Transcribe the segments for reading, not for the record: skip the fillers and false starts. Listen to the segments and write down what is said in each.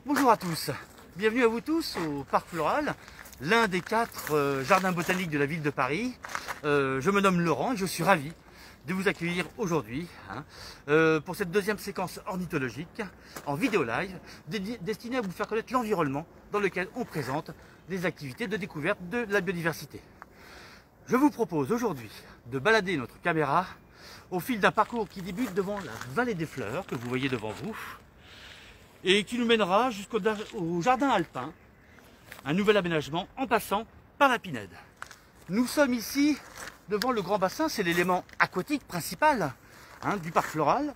Bonjour à tous, bienvenue à vous tous au Parc Floral, l'un des 4 jardins botaniques de la ville de Paris. Je me nomme Laurent et je suis ravi de vous accueillir aujourd'hui pour cette deuxième séquence ornithologique en vidéo live destinée à vous faire connaître l'environnement dans lequel on présente des activités de découverte de la biodiversité. Je vous propose aujourd'hui de balader notre caméra au fil d'un parcours qui débute devant la vallée des fleurs que vous voyez devant vous et qui nous mènera jusqu'au jardin alpin, un nouvel aménagement en passant par la Pinède. Nous sommes ici devant le grand bassin, c'est l'élément aquatique principal du parc floral,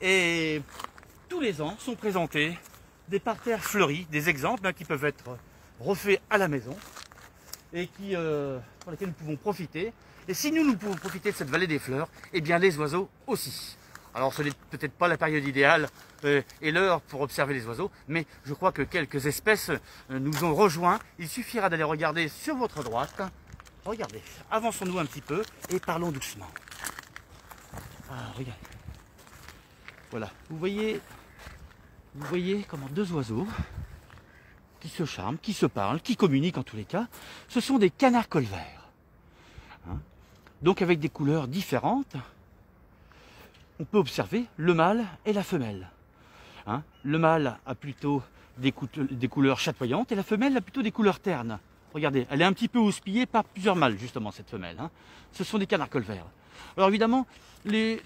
et tous les ans sont présentés des parterres fleuris, des exemples qui peuvent être refaits à la maison et pour lesquels nous pouvons profiter. Et si nous pouvons profiter de cette vallée des fleurs, eh bien les oiseaux aussi. Alors ce n'est peut-être pas la période idéale et l'heure pour observer les oiseaux, mais je crois que quelques espèces nous ont rejoints. Il suffira d'aller regarder sur votre droite. Regardez, avançons-nous un petit peu et parlons doucement. Ah, regardez. Voilà, vous voyez comment 2 oiseaux qui se charment, qui se parlent, qui communiquent en tous les cas, ce sont des canards colverts. Donc avec des couleurs différentes, on peut observer le mâle et la femelle. Le mâle a plutôt des couleurs chatoyantes et la femelle a plutôt des couleurs ternes. Regardez, elle est un petit peu houspillée par plusieurs mâles, justement, cette femelle. Ce sont des canards colverts. Alors évidemment, les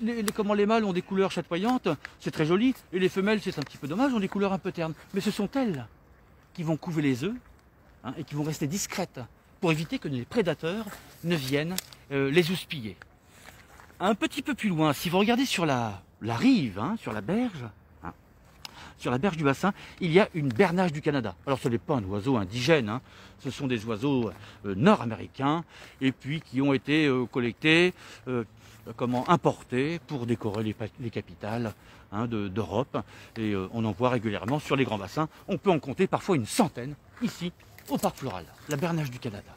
mâles ont des couleurs chatoyantes, c'est très joli, et les femelles, c'est un petit peu dommage, ont des couleurs un peu ternes. Mais ce sont elles qui vont couver les œufs et qui vont rester discrètes pour éviter que les prédateurs ne viennent les houspiller. Un petit peu plus loin, si vous regardez sur la rive, sur la berge du bassin, il y a une bernache du Canada. Alors ce n'est pas un oiseau indigène, ce sont des oiseaux nord-américains et puis qui ont été collectés, importés pour décorer les capitales d'Europe. Et on en voit régulièrement sur les grands bassins. On peut en compter parfois une centaine ici au Parc Floral, la bernache du Canada.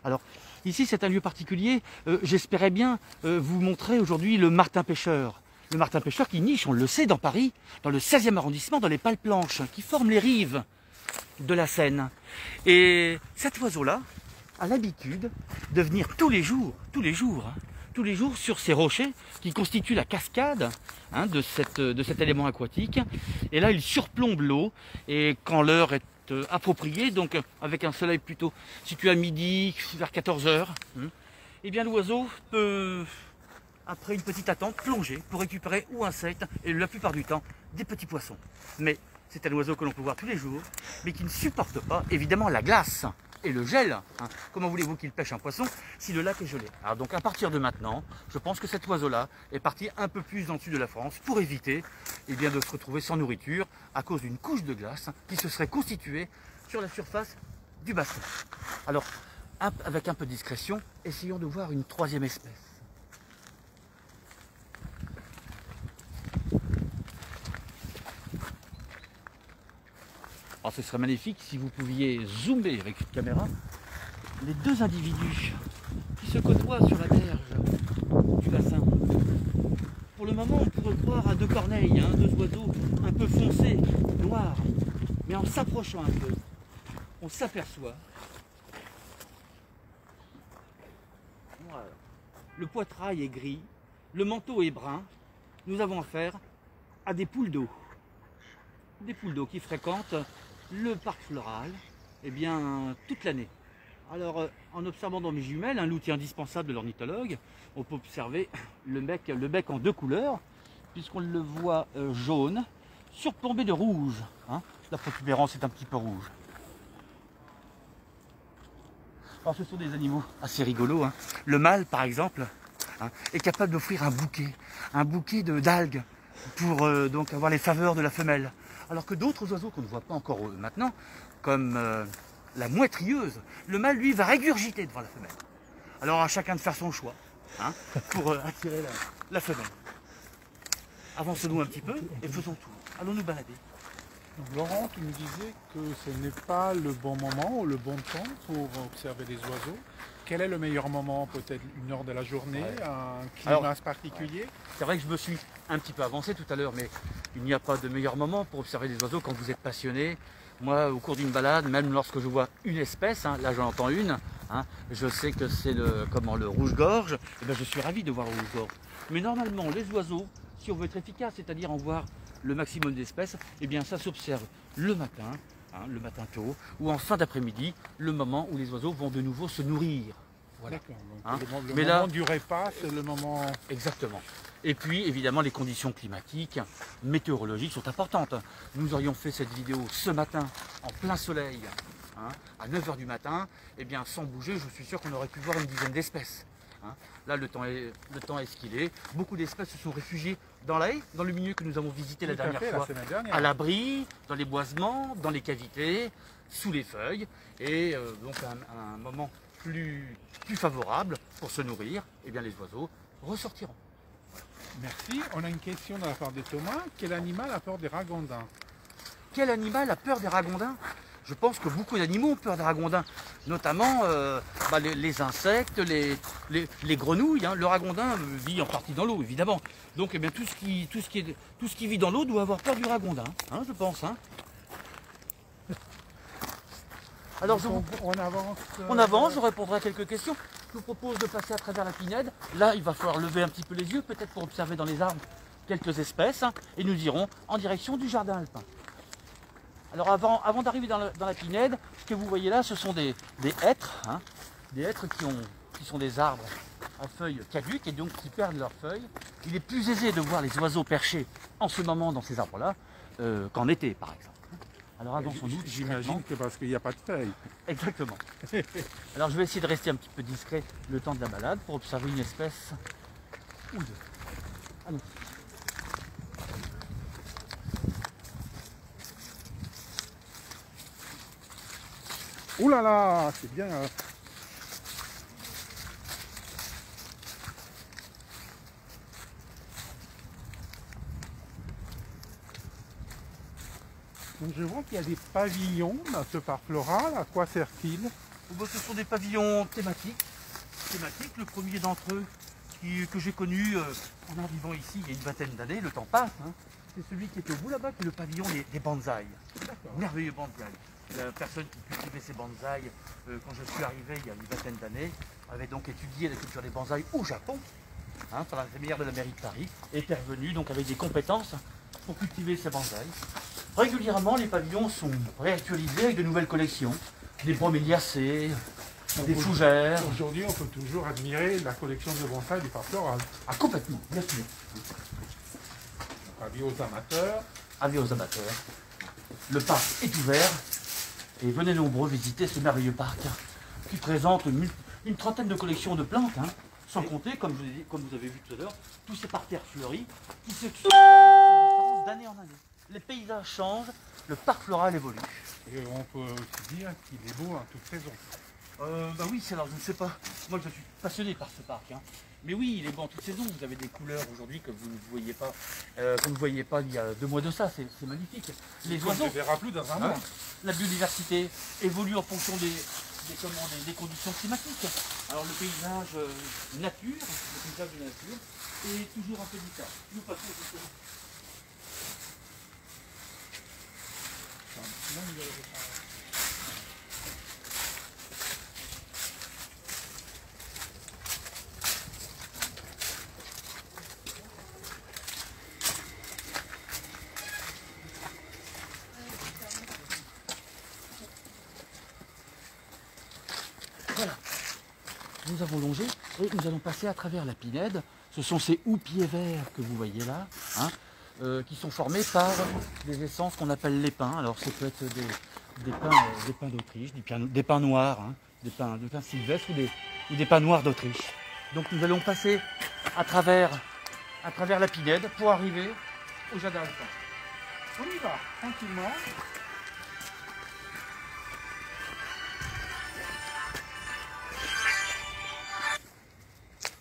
Alors ici c'est un lieu particulier, j'espérais bien vous montrer aujourd'hui le martin pêcheur. Le martin pêcheur qui niche, on le sait, dans Paris, dans le 16e arrondissement, dans les pales planches, qui forment les rives de la Seine. Et cet oiseau-là a l'habitude de venir tous les jours sur ces rochers qui constituent la cascade de cet élément aquatique. Et là, il surplombe l'eau, et quand l'heure est appropriée, donc avec un soleil plutôt situé à midi, vers 14 h, eh bien l'oiseau peut, après une petite attente, plonger pour récupérer ou insectes, et la plupart du temps, des petits poissons. Mais c'est un oiseau que l'on peut voir tous les jours, mais qui ne supporte pas, évidemment, la glace et le gel. Comment voulez-vous qu'il pêche un poisson si le lac est gelé? Alors donc à partir de maintenant, je pense que cet oiseau-là est parti un peu plus dans le sud de la France pour éviter de se retrouver sans nourriture à cause d'une couche de glace qui se serait constituée sur la surface du bassin. Alors, avec un peu de discrétion, essayons de voir une 3e espèce. Alors ce serait magnifique si vous pouviez zoomer avec une caméra les 2 individus qui se côtoient sur la berge du bassin. Pour le moment, on pourrait croire à 2 corneilles, 2 oiseaux un peu foncés, noirs. Mais en s'approchant un peu, on s'aperçoit. Voilà. Le poitrail est gris, le manteau est brun. Nous avons affaire à des poules d'eau. Des poules d'eau qui fréquentent le parc floral toute l'année. Alors en observant dans mes jumelles, l'outil indispensable de l'ornithologue, on peut observer le bec en 2 couleurs, puisqu'on le voit jaune, surplombé de rouge. La protubérance est un petit peu rouge. Alors ce sont des animaux assez rigolos. Le mâle par exemple est capable d'offrir un bouquet d'algues pour donc avoir les faveurs de la femelle. Alors que d'autres oiseaux qu'on ne voit pas encore maintenant, comme la mouette rieuse, le mâle lui va régurgiter devant la femelle. Alors à chacun de faire son choix pour attirer la femelle. Avançons-nous un petit peu et faisons tout. Allons nous balader. Laurent, tu me disais que ce n'est pas le bon moment ou le bon temps pour observer les oiseaux. Quel est le meilleur moment? Peut-être une heure de la journée, un climat particulier? C'est vrai que je me suis un petit peu avancé tout à l'heure, mais il n'y a pas de meilleur moment pour observer les oiseaux quand vous êtes passionné. Moi, au cours d'une balade, même lorsque je vois une espèce, hein, là j'en entends une, hein, je sais que c'est le rouge-gorge, et bien je suis ravi de voir le rouge-gorge. Mais normalement, les oiseaux, si on veut être efficace, c'est-à-dire en voir le maximum d'espèces, eh bien ça s'observe le matin, hein, le matin tôt, ou en fin d'après-midi, le moment où les oiseaux vont de nouveau se nourrir. Voilà. D'accord, donc Hein, le mais moment là, du repas, c'est le moment... Exactement. Et puis, évidemment, les conditions climatiques, météorologiques sont importantes. Nous aurions fait cette vidéo ce matin, en plein soleil, hein, à 9 h du matin, et bien, sans bouger, je suis sûr qu'on aurait pu voir une dizaine d'espèces. Hein. Là, le temps est ce qu'il est. Beaucoup d'espèces se sont réfugiées dans la haie, dans le milieu que nous avons visité la dernière fois, à l'abri, dans les boisements, dans les cavités, sous les feuilles, et donc un moment plus favorable pour se nourrir, et bien les oiseaux ressortiront. Merci. On a une question de la part de Thomas. Quel animal a peur des ragondins? Quel animal a peur des ragondins? Je pense que beaucoup d'animaux ont peur des ragondins, notamment les insectes, les grenouilles. Hein. Le ragondin vit en partie dans l'eau, évidemment. Donc eh bien, tout ce qui vit dans l'eau doit avoir peur du ragondin, hein, je pense. Hein. Alors, on avance, je répondrai à quelques questions. Je vous propose de passer à travers la pinède. Là, il va falloir lever un petit peu les yeux, peut-être pour observer dans les arbres quelques espèces. Hein, et nous irons en direction du jardin alpin. Alors, avant d'arriver dans la pinède, ce que vous voyez là, ce sont des hêtres. Hein, des hêtres qui sont des arbres à feuilles caduques et donc qui perdent leurs feuilles. Il est plus aisé de voir les oiseaux perchés en ce moment dans ces arbres-là qu'en été, par exemple. Alors avançons-nous. J'imagine que parce qu'il n'y a pas de feuilles. Exactement. Alors je vais essayer de rester un petit peu discret le temps de la balade pour observer une espèce ou deux. Allons. Ouh là là, c'est bien. Donc je vois qu'il y a des pavillons dans ce parc floral. À quoi sert-il? Ce sont des pavillons thématiques. Le premier d'entre eux que j'ai connu en arrivant ici il y a une vingtaine d'années, le temps passe. Hein. C'est celui qui est au bout là-bas, qui est le pavillon des bonsaïs. Merveilleux bonsaïs. La personne qui cultivait ces bonsaïs quand je suis arrivé il y a une vingtaine d'années avait donc étudié la culture des bonsaïs au Japon, hein, par l'intermédiaire de la mairie de Paris, et était revenu donc avec des compétences pour cultiver ces bonsaïs. Régulièrement, les pavillons sont réactualisés avec de nouvelles collections, des broméliacées, des fougères. Aujourd'hui, on peut toujours admirer la collection de bonsaïs du parc floral. Ah, complètement, bien sûr. Avis aux amateurs. Avis aux amateurs. Le parc est ouvert et venez nombreux visiter ce merveilleux parc qui présente une trentaine de collections de plantes, hein, sans compter, comme vous avez vu tout à l'heure, tous ces parterres fleuris qui se différencent d'année en année. Les paysages changent, le parc floral évolue. Et on peut aussi dire qu'il est beau en toute saison. Bah oui, alors je ne sais pas. Moi je suis passionné par ce parc. Hein. Mais oui, il est beau en toute saison. Vous avez des couleurs aujourd'hui que vous ne voyiez pas, comme vous ne voyiez pas il y a 2 mois de ça. C'est magnifique. Les oiseaux. On ne verra plus dans un mois. La biodiversité évolue en fonction des conditions climatiques. Alors le paysage nature, le paysage de nature est toujours un peu différent. Nous passons justement. Voilà, nous avons longé et nous allons passer à travers la pinède. Ce sont ces houppiers verts que vous voyez là, hein, qui sont formés par des essences qu'on appelle les pins. Alors ça peut être des pins d'Autriche, des pins noirs, hein, des pins sylvestres ou des pins noirs d'Autriche. Donc nous allons passer à travers la pinède pour arriver au jardin alpin. On y va, tranquillement.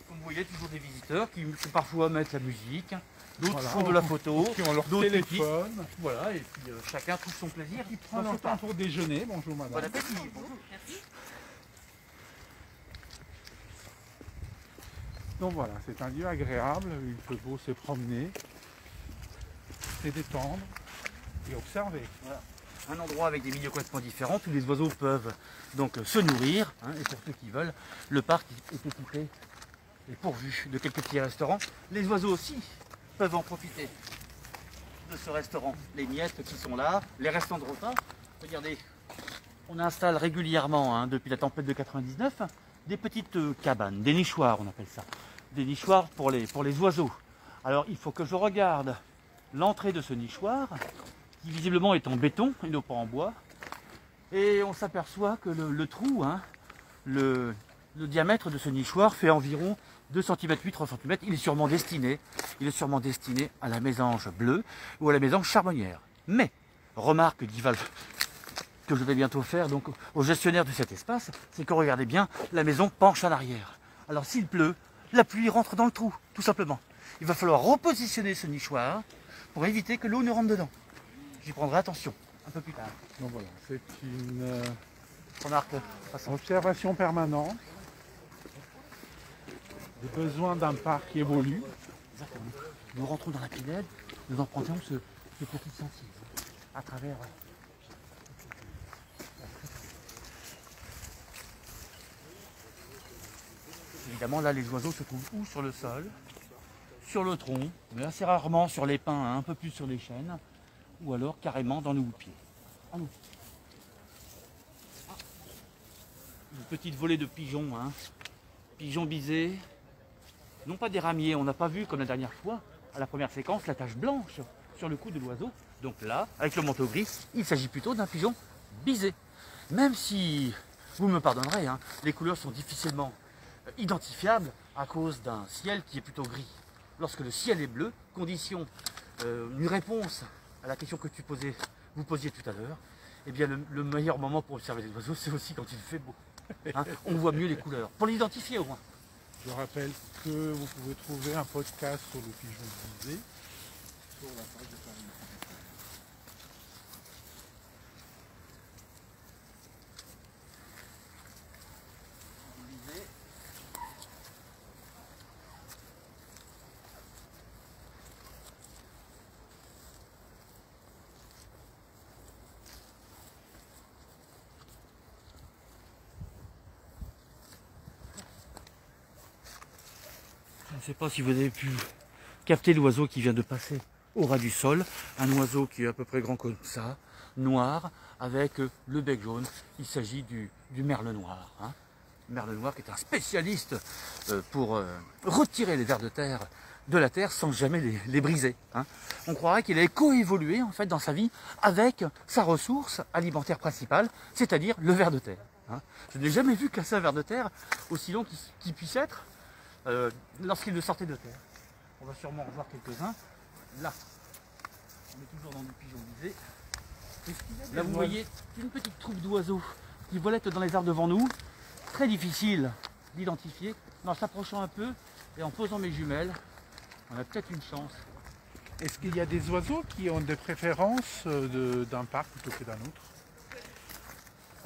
Comme vous voyez, toujours des visiteurs qui parfois mettent la musique, d'autres font de la photo, qui ont leur téléphone. Voilà, et puis chacun trouve son plaisir. Qui prend leur temps pour déjeuner. Bonjour madame. Bon appétit. Bonjour. Merci. Donc voilà, c'est un lieu agréable, il fait beau se promener. rester détendre et observer. Voilà. Un endroit avec des milieux complètement différents où les oiseaux peuvent donc se nourrir. Et pour ceux qui veulent, le parc est équipé et pourvu de quelques petits restaurants. Les oiseaux aussi peuvent en profiter de ce restaurant. Les miettes qui sont là, les restants de repas. Regardez, on installe régulièrement, depuis la tempête de 99, des petites cabanes, des nichoirs on appelle ça. Des nichoirs pour les oiseaux. Alors il faut que je regarde l'entrée de ce nichoir, qui visiblement est en béton et non pas en bois. Et on s'aperçoit que le trou, le diamètre de ce nichoir fait environ 2 cm, 3 cm. Il est sûrement destiné à la mésange bleue ou à la mésange charbonnière. Mais, remarque que je vais bientôt faire donc au gestionnaire de cet espace, c'est que regardez bien, la maison penche en arrière. Alors s'il pleut, la pluie rentre dans le trou, tout simplement. Il va falloir repositionner ce nichoir pour éviter que l'eau ne rentre dedans. J'y prendrai attention un peu plus tard. Donc voilà, c'est une Remarque, observation permanente des besoins d'un parc qui évolue. exactement. Nous rentrons dans la pinède, nous empruntons ce petit sentier à travers. Évidemment, là, les oiseaux se trouvent ou sur le sol, sur le tronc, mais assez rarement sur les pins, un peu plus sur les chênes, ou alors carrément dans le houppier. Ah non. Une petite volée de pigeons, pigeons bisés, non pas des ramiers, on n'a pas vu comme la dernière fois, à la première séquence, la tache blanche sur le cou de l'oiseau. Donc là, avec le manteau gris, il s'agit plutôt d'un pigeon bisé. Même si, vous me pardonnerez, les couleurs sont difficilement identifiables à cause d'un ciel qui est plutôt gris. Lorsque le ciel est bleu, condition, une réponse à la question que vous posiez tout à l'heure, eh bien le meilleur moment pour observer les oiseaux, c'est aussi quand il fait beau. On voit mieux les couleurs, pour l'identifier au moins. Je rappelle que vous pouvez trouver un podcast sur le pigeon bisé sur la page de Paris. Je ne sais pas si vous avez pu capter l'oiseau qui vient de passer au ras du sol. Un oiseau qui est à peu près grand comme ça, noir, avec le bec jaune. Il s'agit du merle noir. Merle noir qui est un spécialiste pour retirer les vers de terre de la terre sans jamais les briser. On croirait qu'il avait coévolué en fait dans sa vie avec sa ressource alimentaire principale, c'est-à-dire le ver de terre. Je n'ai jamais vu casser un ver de terre aussi long qu'il puisse être. Lorsqu'il le sortait de terre. On va sûrement en voir quelques-uns. Là, on est toujours dans du pigeon bisé. Là, vous voyez une petite troupe d'oiseaux qui volettent dans les arbres devant nous. Très difficile d'identifier. En s'approchant un peu et en posant mes jumelles, on a peut-être une chance. Est-ce qu'il y a des oiseaux qui ont des préférences d'un parc plutôt que d'un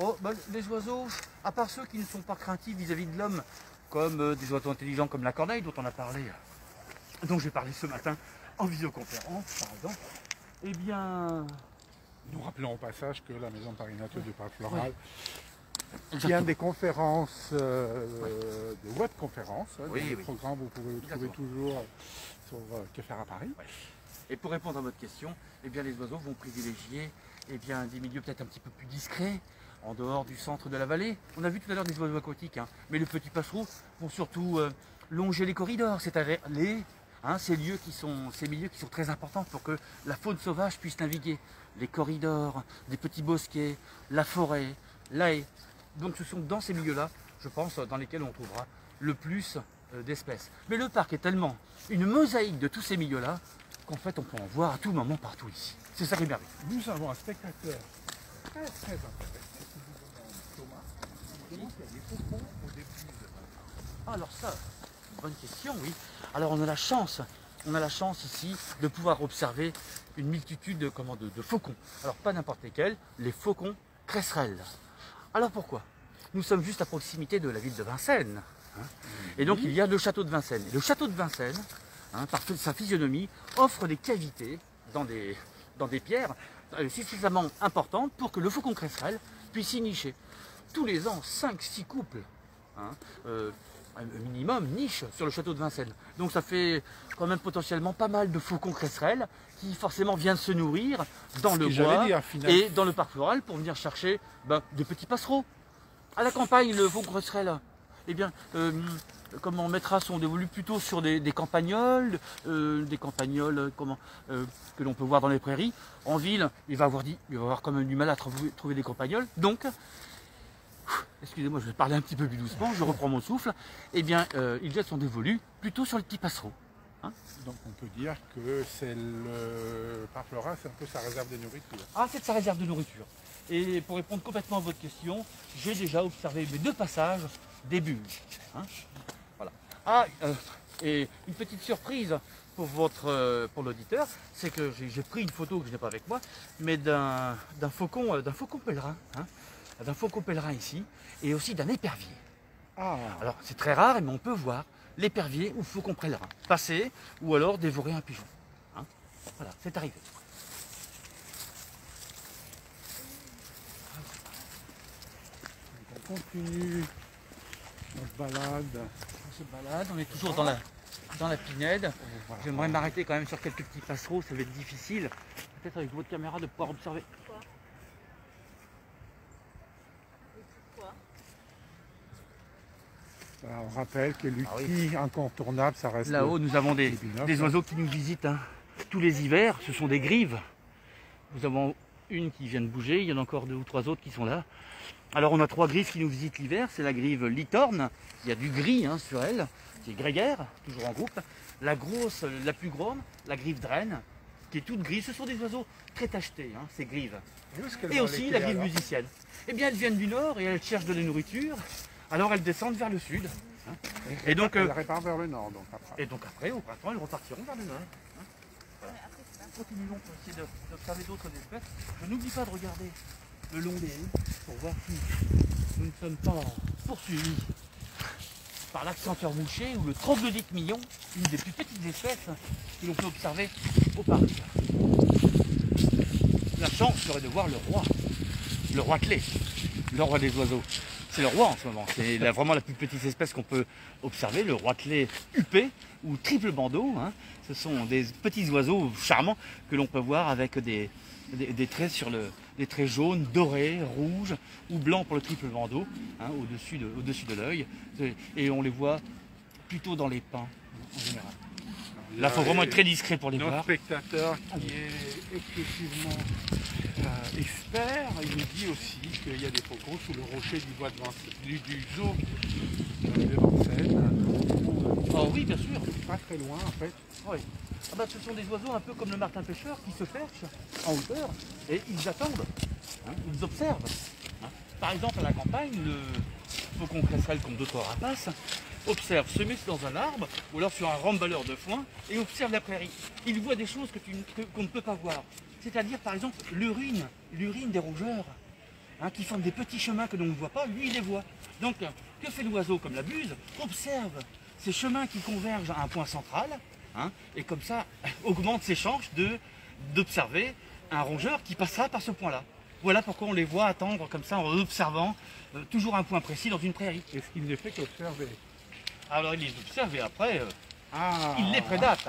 autre? Les oiseaux, à part ceux qui ne sont pas craintifs vis-à-vis de l'homme, comme des oiseaux intelligents comme la corneille dont on a parlé, dont j'ai parlé ce matin en visioconférence par exemple, eh bien... Nous rappelons au passage que la Maison Paris Nature du Parc Floral Oui. tient des conférences, des webconférences. Oui, le programme, vous pouvez le trouver toujours sur Que faire à Paris. Ouais. Et pour répondre à votre question, eh bien, les oiseaux vont privilégier des milieux peut-être un petit peu plus discrets, en dehors du centre de la vallée. On a vu tout à l'heure des oiseaux aquatiques, mais les petits passereaux vont surtout longer les corridors, c'est-à-dire ces milieux qui sont très importants pour que la faune sauvage puisse naviguer. Les corridors, des petits bosquets, la forêt, la haie. Donc ce sont dans ces milieux-là, je pense, dans lesquels on trouvera le plus d'espèces. Mais le parc est tellement une mosaïque de tous ces milieux-là qu'en fait on peut en voir à tout moment partout ici. C'est ça qui est merveilleux. Nous avons un spectateur très intéressant. Thomas, il demande s'il y a des faucons au début de... Alors ça, bonne question, oui. Alors on a la chance ici de pouvoir observer une multitude de faucons. Alors pas n'importe lesquels, les faucons cresserelles. Alors pourquoi? Nous sommes juste à proximité de la ville de Vincennes. Et donc il y a le château de Vincennes. Et le château de Vincennes, par sa physionomie, offre des cavités dans des pierres suffisamment importantes pour que le faucon cresserelle puisse y nicher. Tous les ans, 5-6 couples, hein, minimum, nichent sur le château de Vincennes. Donc ça fait quand même potentiellement pas mal de faucons cresserelles qui forcément viennent se nourrir dans le bois et dans le parc floral pour venir chercher des petits passereaux. À la campagne, le faucon cresserelle, eh bien, comment on mettra son dévolu plutôt sur des campagnols, que l'on peut voir dans les prairies. En ville, il va avoir quand même du mal à trouver des campagnols. Donc, excusez-moi, je vais parler un petit peu plus doucement, je reprends mon souffle. Eh bien, il jette son dévolu plutôt sur les petits passereaux. Hein. Donc on peut dire que c'est le parc floral, c'est un peu sa réserve de nourriture. Ah, c'est sa réserve de nourriture. Et pour répondre complètement à votre question, j'ai déjà observé mes 2 passages des bulles. Hein. Voilà. Ah, et une petite surprise pour l'auditeur, c'est que j'ai pris une photo que je n'ai pas avec moi, mais d'un faucon pèlerin. Hein. D'un faucon pèlerin ici, et aussi d'un épervier. Ah. Alors c'est très rare, mais on peut voir l'épervier ou faucon pèlerin passer, ou alors dévorer un pigeon. Hein. Voilà, c'est arrivé. On continue, on se balade. On est toujours dans la pinède. Voilà. J'aimerais m'arrêter quand même sur quelques petits passereaux, ça va être difficile. Peut-être avec votre caméra de pouvoir observer. Alors, on rappelle que l'outil incontournable, ça reste... Là-haut, nous avons des oiseaux qui nous visitent tous les hivers. Ce sont des grives. Nous avons une qui vient de bouger. Il y en a encore 2 ou 3 autres qui sont là. Alors, on a 3 grives qui nous visitent l'hiver. C'est la grive litorne. Il y a du gris sur elle. C'est grégaire, toujours en groupe. La grosse, la plus grande, la grive draine, qui est toute grise. Ce sont des oiseaux très tachetés, ces grives. Et aussi la grive musicienne. Eh bien, elles viennent du nord et elles cherchent de la nourriture. Alors elles descendent vers le sud. Hein. Et donc elles repartent vers le nord. Et donc après, au printemps, elles repartiront vers le nord. Hein. Voilà. Continuons pour essayer d'observer d'autres espèces. Je n'oublie pas de regarder le long des haies pour voir si nous ne sommes pas poursuivis par l'accenteur mouché ou le troglodyte mignon, une des plus petites espèces que l'on peut observer au parc. La chance serait de voir le roi clé, le roi des oiseaux. C'est le roi en ce moment, c'est vraiment la plus petite espèce qu'on peut observer, le roitelet huppé ou triple bandeau. Hein. Ce sont des petits oiseaux charmants que l'on peut voir avec des traits des traits jaunes, dorés, rouges ou blancs pour le triple bandeau, au-dessus de l'œil. Et on les voit plutôt dans les pins en général. Là, il faut vraiment être très discret pour les voir. Notre spectateur qui est excessivement expert, il nous dit aussi qu'il y a des faucons sous le rocher du bois de Vincennes, du zoo de Vincennes. Oh oui, bien sûr. Pas très loin en fait. Oui. Ce sont des oiseaux un peu comme le martin pêcheur qui se perchent en hauteur et ils attendent, ils observent. Par exemple, à la campagne, le faucon cresserelle comme d'autres rapaces observe, se met dans un arbre ou alors sur un rembaleur de foin et observe la prairie. Il voit des choses qu'on ne peut pas voir. C'est-à-dire par exemple l'urine des rongeurs qui font des petits chemins que l'on ne voit pas, lui il les voit. Donc que fait l'oiseau comme la buse? Observe ces chemins qui convergent à un point central et comme ça augmente ses chances d'observer un rongeur qui passera par ce point-là. Voilà pourquoi on les voit attendre comme ça en observant toujours un point précis dans une prairie. Et ce qu'il ne fait qu'observer. Alors il les observe et après, il les prédate.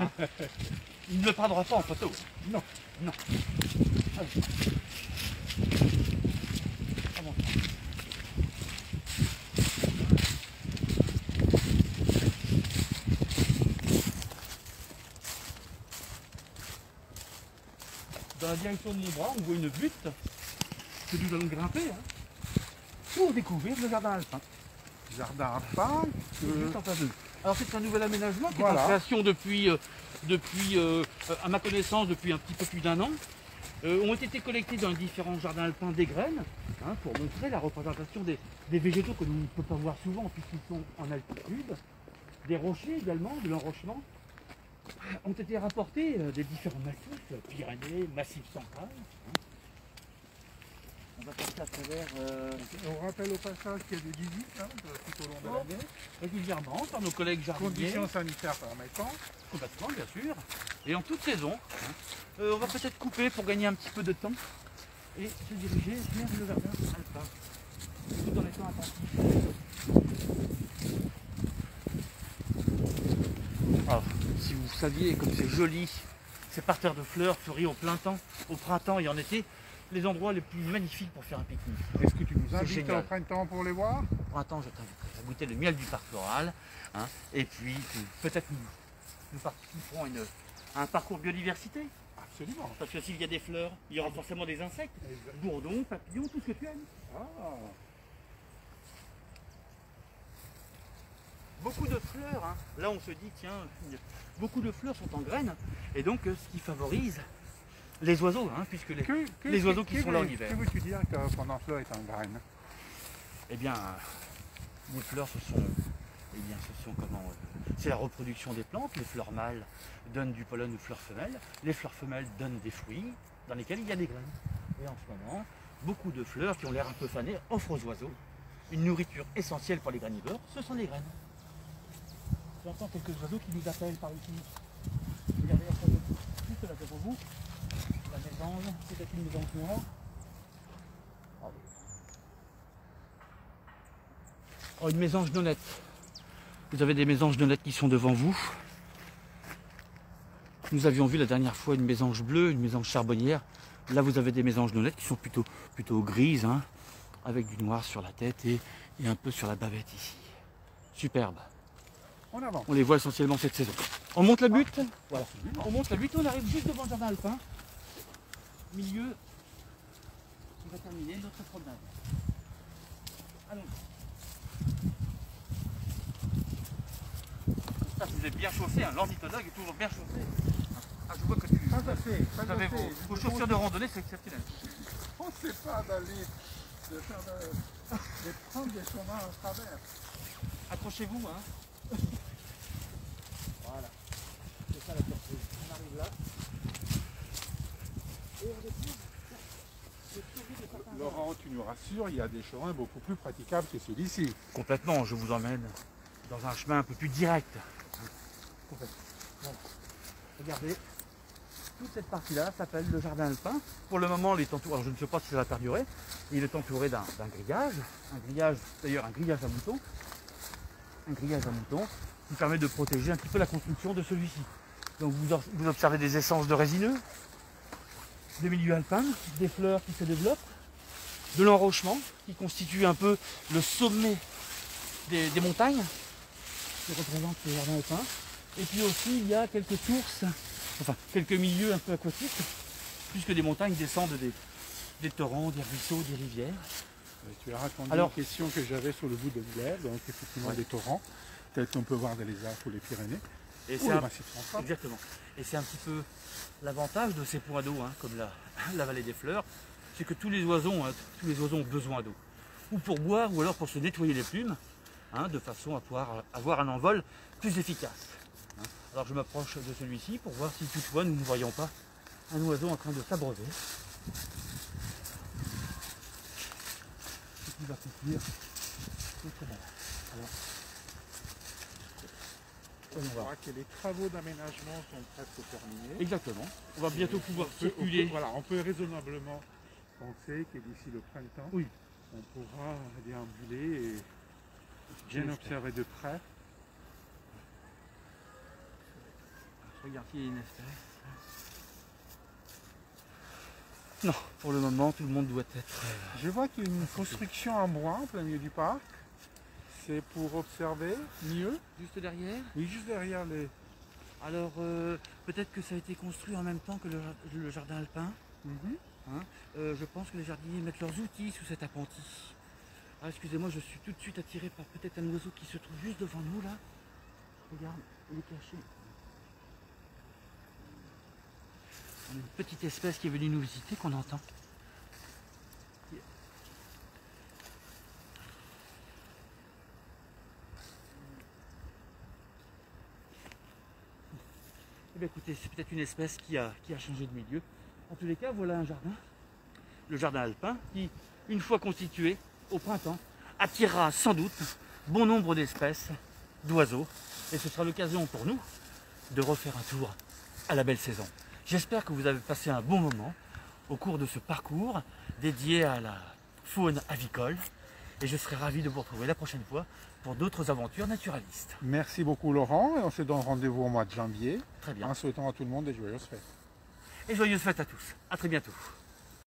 Il ne le prendra pas en photo. Non. Non. Allez. Dans la direction de mon bras, on voit une butte que nous allons grimper pour découvrir le jardin alpin. Jardin alpin juste en face de nous. Alors c'est un nouvel aménagement qui est en création depuis, à ma connaissance, depuis un petit peu plus d'1 an. Ont été collectés dans les différents jardins alpins des graines pour montrer la représentation des végétaux que l'on ne peut pas voir souvent puisqu'ils sont en altitude. Des rochers également, de l'enrochement. Ont été rapportés des différents massifs, Pyrénées, Massif central. On va passer à travers On rappelle au passage qu'il y a des visites hein, tout au long de l'année. régulièrement par nos collègues jardiniers. Conditions sanitaires permettant. Complètement, bien sûr. Et en toute saison. On va peut-être couper pour gagner un petit peu de temps et se diriger vers le jardin alpin. Tout en étant attentif. Alors, si vous saviez comme c'est joli, ces parterres de fleurs fleuris au plein temps, au printemps et en été, les endroits les plus magnifiques pour faire un pique-nique. Est-ce que tu nous C'est invites génial. au printemps pour les voir? Au printemps, je t'inviterai à goûter le miel du parc floral. Et puis, peut-être nous participerons à un parcours biodiversité. Absolument. Parce que s'il y a des fleurs, il y aura forcément des insectes, bourdons, papillons, tout ce que tu aimes. Ah. Beaucoup de fleurs, hein. Là on se dit, tiens, beaucoup de fleurs sont en graines, et donc ce qui favorise les oiseaux, hein, puisque les oiseaux qui sont là en hiver. Que veux-tu dire que pendant fleur est en graine? Eh bien, les fleurs, c'est la reproduction des plantes. Les fleurs mâles donnent du pollen aux fleurs femelles. Les fleurs femelles donnent des fruits dans lesquels il y a des graines. Et en ce moment, beaucoup de fleurs qui ont l'air un peu fanées offrent aux oiseaux une nourriture essentielle pour les granivores, ce sont les graines. J'entends quelques oiseaux qui nous appellent par ici. Regardez, juste là devant vous, la mésange, c'est une mésange noire. Oh, une mésange nonnette. Vous avez des mésanges nonnettes qui sont devant vous. Nous avions vu la dernière fois une mésange bleue, une mésange charbonnière. Là, vous avez des mésanges nonnettes qui sont plutôt grises, hein, avec du noir sur la tête et un peu sur la bavette ici. Superbe. En avant. On les voit essentiellement cette saison. On monte la butte. Voilà. On monte la butte, on arrive juste devant le jardin alpin. Milieu qui va terminer notre promenade. Allons. Vous êtes bien chaussé, hein. L'ornithologue est toujours bien chaussé. Ah, je vois que vous avez vos chaussures de randonnée, c'est exceptionnel. On ne sait pas d'aller, de prendre des chemins à travers. Accrochez-vous, hein. Voilà. C'est ça la surprise. On arrive là. Et on découvre le survie de certains Laurent, tu nous rassures, il y a des chemins beaucoup plus praticables que celui-ci. Complètement, je vous emmène dans un chemin un peu plus direct. Complètement. Voilà. Regardez, toute cette partie-là s'appelle le jardin alpin. Pour le moment, il est entouré, alors je ne sais pas si ça va perdurer, il est entouré d'un grillage, d'ailleurs un grillage à moutons, qui permet de protéger un petit peu la construction de celui-ci. Donc vous observez des essences de résineux, des milieux alpins, des fleurs qui se développent, de l'enrochement qui constitue un peu le sommet des montagnes qui représentent les jardins alpins. Et puis aussi il y a quelques sources, enfin quelques milieux un peu aquatiques, puisque des montagnes descendent des torrents, des ruisseaux, des rivières. Tu as répondu à une question que j'avais sur le bout de l'Ièvre, donc effectivement des torrents, tels qu'on peut voir dans les Alpes ou les Pyrénées. Et c'est exactement. Et c'est un petit peu l'avantage de ces points d'eau, hein, comme la vallée des fleurs, c'est que tous les oiseaux ont besoin d'eau. Ou pour boire, ou alors pour se nettoyer les plumes, hein, de façon à pouvoir avoir un envol plus efficace. Hein. Alors je m'approche de celui-ci pour voir si toutefois nous ne voyons pas un oiseau en train de s'abreuver. Ce qui va conclure notre balade. Alors, on voit que les travaux d'aménagement sont presque terminés. Exactement. On va bientôt pouvoir circuler. On peut raisonnablement penser que d'ici le printemps, oui, on pourra déambuler et bien observer de près. Regarde, il y a une espèce. Non, pour le moment, tout le monde doit être... Je vois qu'il y a une construction en bois en plein milieu du parc. C'est pour observer mieux. Juste derrière? Oui, juste derrière les... Alors, peut-être que ça a été construit en même temps que le jardin alpin. Hein, je pense que les jardiniers mettent leurs outils sous cet appentis. Ah, excusez-moi, je suis tout de suite attiré par peut-être un oiseau qui se trouve juste devant nous, là. Regarde, il est caché. Une petite espèce qui est venue nous visiter, qu'on entend. Eh bien écoutez, c'est peut-être une espèce qui a changé de milieu. En tous les cas, voilà un jardin le jardin alpin, qui, une fois constitué au printemps, attirera sans doute bon nombre d'espèces d'oiseaux. Et ce sera l'occasion pour nous de refaire un tour à la belle saison. J'espère que vous avez passé un bon moment au cours de ce parcours dédié à la faune avicole. Et je serai ravi de vous retrouver la prochaine fois pour d'autres aventures naturalistes. Merci beaucoup Laurent, et on se donne rendez-vous au mois de janvier. Très bien. En souhaitant à tout le monde des joyeuses fêtes. Et joyeuses fêtes à tous. À très bientôt.